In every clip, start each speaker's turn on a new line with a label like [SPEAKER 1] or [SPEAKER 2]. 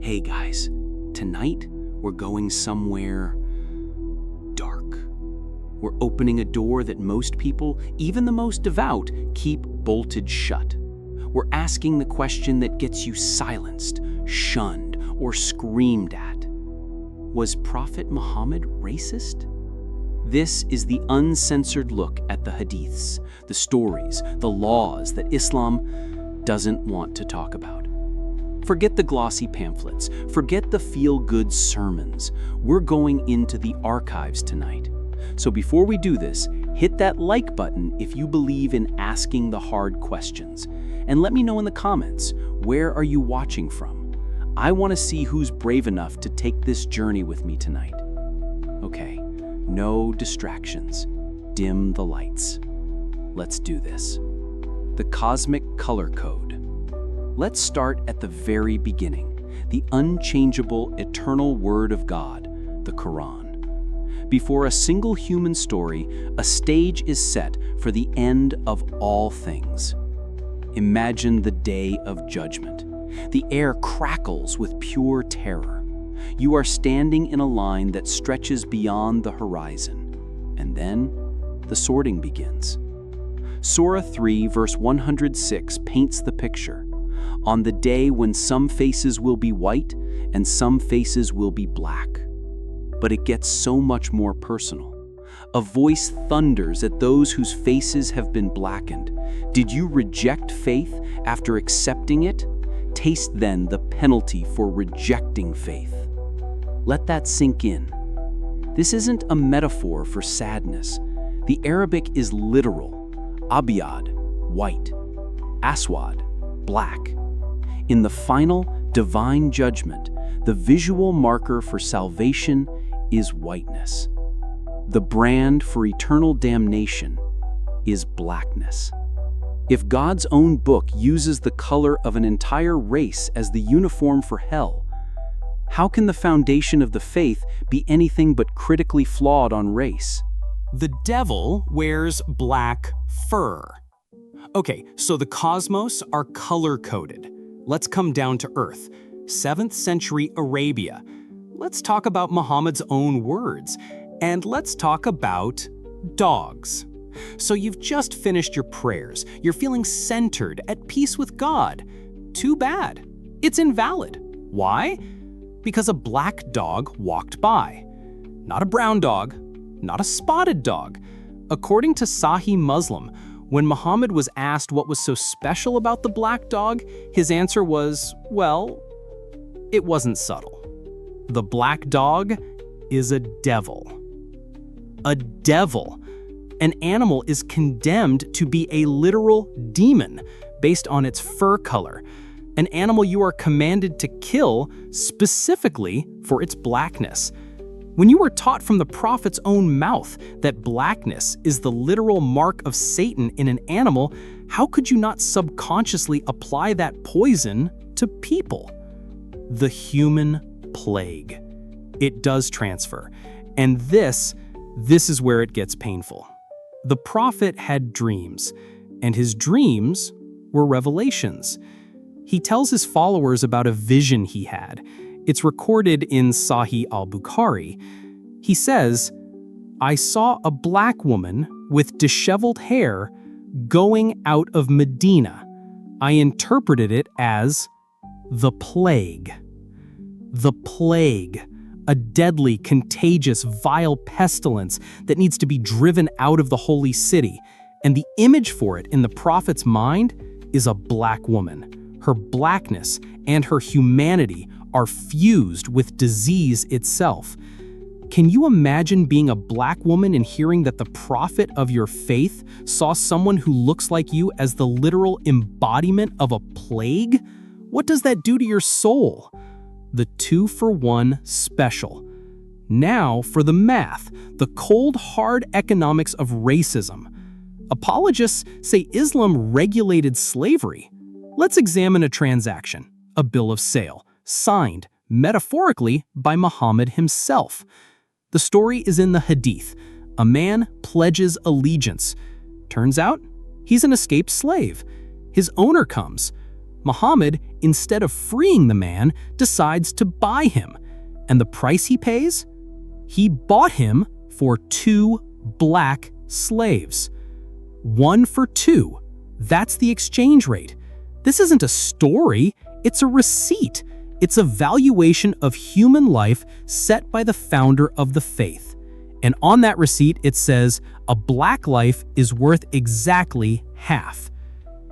[SPEAKER 1] Hey guys, tonight we're going somewhere dark. We're opening a door that most people, even the most devout, keep bolted shut. We're asking the question that gets you silenced, shunned, or screamed at. Was Prophet Muhammad racist? This is the uncensored look at the Hadiths, the stories, the laws that Islam doesn't want to talk about. Forget the glossy pamphlets, forget the feel-good sermons. We're going into the archives tonight. So before we do this, hit that like button if you believe in asking the hard questions. And let me know in the comments, where are you watching from? I want to see who's brave enough to take this journey with me tonight. Okay, no distractions. Dim the lights. Let's do this. The cosmic color code. Let's start at the very beginning, the unchangeable, eternal word of God, the Quran. Before a single human story, a stage is set for the end of all things. Imagine the day of judgment. The air crackles with pure terror. You are standing in a line that stretches beyond the horizon. And then, the sorting begins. Surah 3, verse 106 paints the picture. On the day when some faces will be white and some faces will be black. But it gets so much more personal. A voice thunders at those whose faces have been blackened. Did you reject faith after accepting it? Taste then the penalty for rejecting faith. Let that sink in. This isn't a metaphor for sadness. The Arabic is literal. Abiyad, white. Aswad, black. In the final divine judgment, the visual marker for salvation is whiteness. The brand for eternal damnation is blackness. If God's own book uses the color of an entire race as the uniform for hell, how can the foundation of the faith be anything but critically flawed on race?
[SPEAKER 2] The devil wears black fur. Okay, so the cosmos are color-coded. Let's come down to earth. 7th century Arabia. Let's talk about Muhammad's own words. And let's talk about dogs. So you've just finished your prayers. You're feeling centered, at peace with God. Too bad. It's invalid. Why? Because a black dog walked by. Not a brown dog, not a spotted dog. According to Sahih Muslim, when Muhammad was asked what was so special about the black dog, his answer was, well, it wasn't subtle. The black dog is a devil. A devil. An animal is condemned to be a literal demon based on its fur color. An animal you are commanded to kill specifically for its blackness. When you were taught from the prophet's own mouth that blackness is the literal mark of Satan in an animal, how could you not subconsciously apply that poison to people? The human plague. It does transfer. And this is where it gets painful. The prophet had dreams, and his dreams were revelations. He tells his followers about a vision he had. It's recorded in Sahih al-Bukhari. He says, "I saw a black woman with disheveled hair going out of Medina. I interpreted it as the plague." The plague, a deadly, contagious, vile pestilence that needs to be driven out of the holy city. And the image for it in the prophet's mind is a black woman. Her blackness and her humanity are fused with disease itself. Can you imagine being a black woman and hearing that the prophet of your faith saw someone who looks like you as the literal embodiment of a plague? What does that do to your soul? The 2-for-1 special. Now for the math, the cold, hard economics of racism. Apologists say Islam regulated slavery. Let's examine a transaction, a bill of sale, signed, metaphorically, by Muhammad himself. The story is in the Hadith. A man pledges allegiance. Turns out, he's an escaped slave. His owner comes. Muhammad, instead of freeing the man, decides to buy him. And the price he pays? He bought him for 2 black slaves. 1 for 2. That's the exchange rate. This isn't a story, it's a receipt. It's a valuation of human life set by the founder of the faith. And on that receipt, it says, a black life is worth exactly half.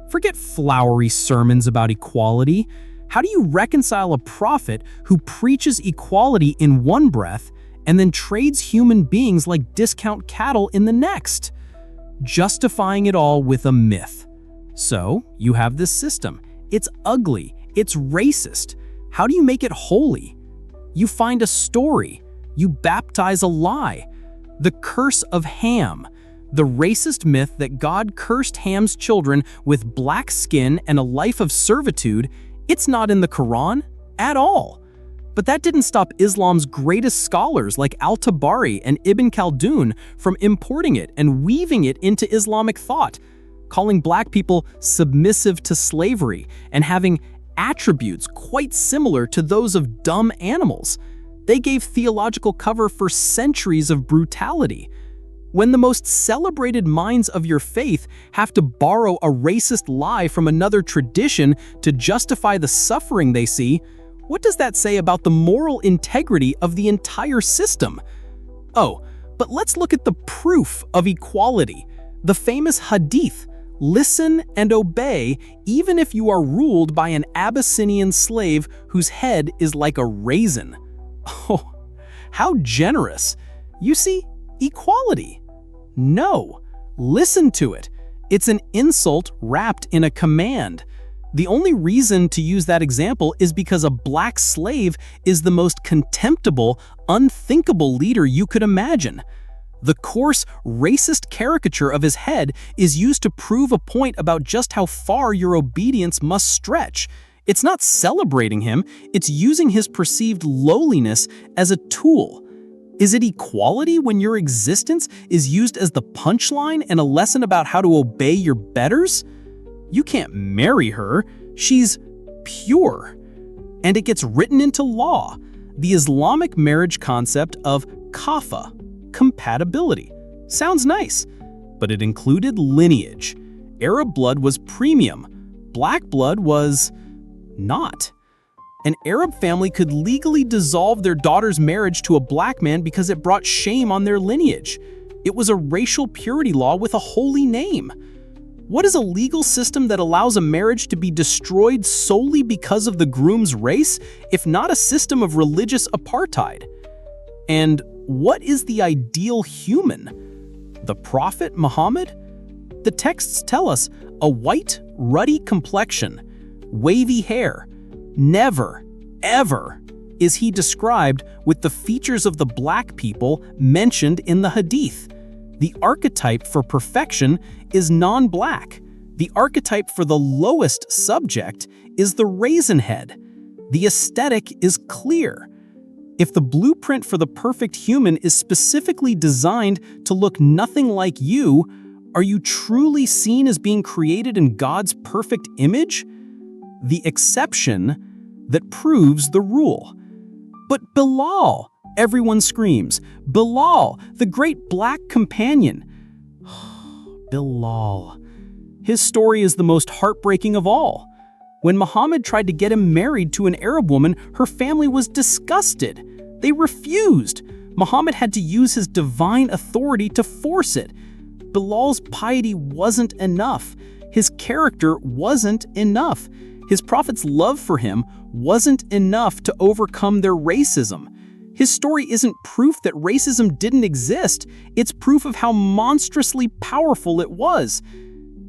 [SPEAKER 2] Forget flowery sermons about equality. How do you reconcile a prophet who preaches equality in one breath and then trades human beings like discount cattle in the next? Justifying it all with a myth. So, you have this system. It's ugly. It's racist. How do you make it holy? You find a story. You baptize a lie. The curse of Ham. The racist myth that God cursed Ham's children with black skin and a life of servitude, it's not in the Quran at all. But that didn't stop Islam's greatest scholars like Al-Tabari and Ibn Khaldun from importing it and weaving it into Islamic thought, calling black people submissive to slavery and having attributes quite similar to those of dumb animals. They gave theological cover for centuries of brutality. When the most celebrated minds of your faith have to borrow a racist lie from another tradition to justify the suffering they see, what does that say about the moral integrity of the entire system? Oh, but let's look at the proof of equality. The famous Hadith, listen and obey even if you are ruled by an Abyssinian slave whose head is like a raisin. Oh, how generous. You see, equality. No, listen to it. It's an insult wrapped in a command. The only reason to use that example is because a black slave is the most contemptible, unthinkable leader you could imagine. The coarse, racist caricature of his head is used to prove a point about just how far your obedience must stretch. It's not celebrating him, it's using his perceived lowliness as a tool. Is it equality when your existence is used as the punchline and a lesson about how to obey your betters? You can't marry her, she's pure. And it gets written into law, the Islamic marriage concept of kafa, compatibility. Sounds nice, but it included lineage. Arab blood was premium, black blood was not. An Arab family could legally dissolve their daughter's marriage to a black man because it brought shame on their lineage. It was a racial purity law with a holy name. What is a legal system that allows a marriage to be destroyed solely because of the groom's race, if not a system of religious apartheid? And what is the ideal human? The Prophet Muhammad? The texts tell us a white, ruddy complexion, wavy hair. Never, ever is he described with the features of the black people mentioned in the Hadith. The archetype for perfection is non-black. The archetype for the lowest subject is the raisin head. The aesthetic is clear. If the blueprint for the perfect human is specifically designed to look nothing like you, are you truly seen as being created in God's perfect image? The exception that proves the rule. But Bilal, everyone screams, Bilal, the great black companion. Bilal. His story is the most heartbreaking of all. When Muhammad tried to get him married to an Arab woman, her family was disgusted. They refused. Muhammad had to use his divine authority to force it. Bilal's piety wasn't enough. His character wasn't enough. His prophet's love for him wasn't enough to overcome their racism. His story isn't proof that racism didn't exist, it's proof of how monstrously powerful it was.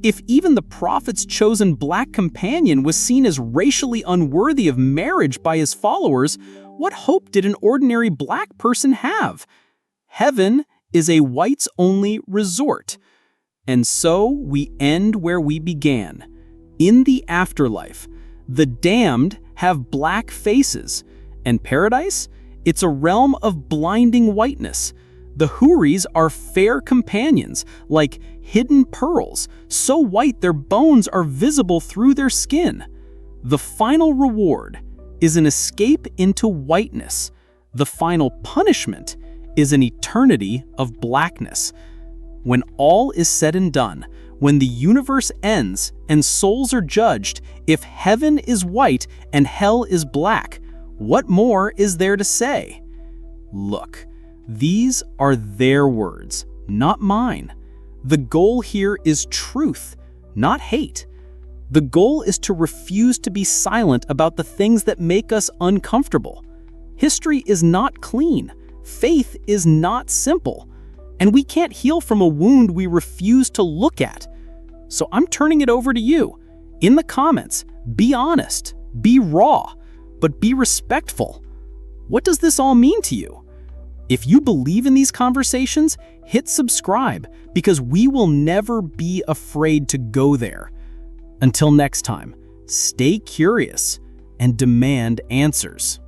[SPEAKER 2] If even the prophet's chosen black companion was seen as racially unworthy of marriage by his followers, what hope did an ordinary black person have? Heaven is a whites-only resort. And so we end where we began. In the afterlife, the damned have black faces, and paradise, it's a realm of blinding whiteness. The Houris are fair companions, like hidden pearls, so white their bones are visible through their skin.
[SPEAKER 1] The final reward is an escape into whiteness. The final punishment is an eternity of blackness. When all is said and done, when the universe ends and souls are judged, if heaven is white and hell is black, what more is there to say? Look, these are their words, not mine. The goal here is truth, not hate. The goal is to refuse to be silent about the things that make us uncomfortable. History is not clean. Faith is not simple. And we can't heal from a wound we refuse to look at. So I'm turning it over to you. In the comments, be honest, be raw, but be respectful. What does this all mean to you? If you believe in these conversations, hit subscribe because we will never be afraid to go there. Until next time, stay curious and demand answers.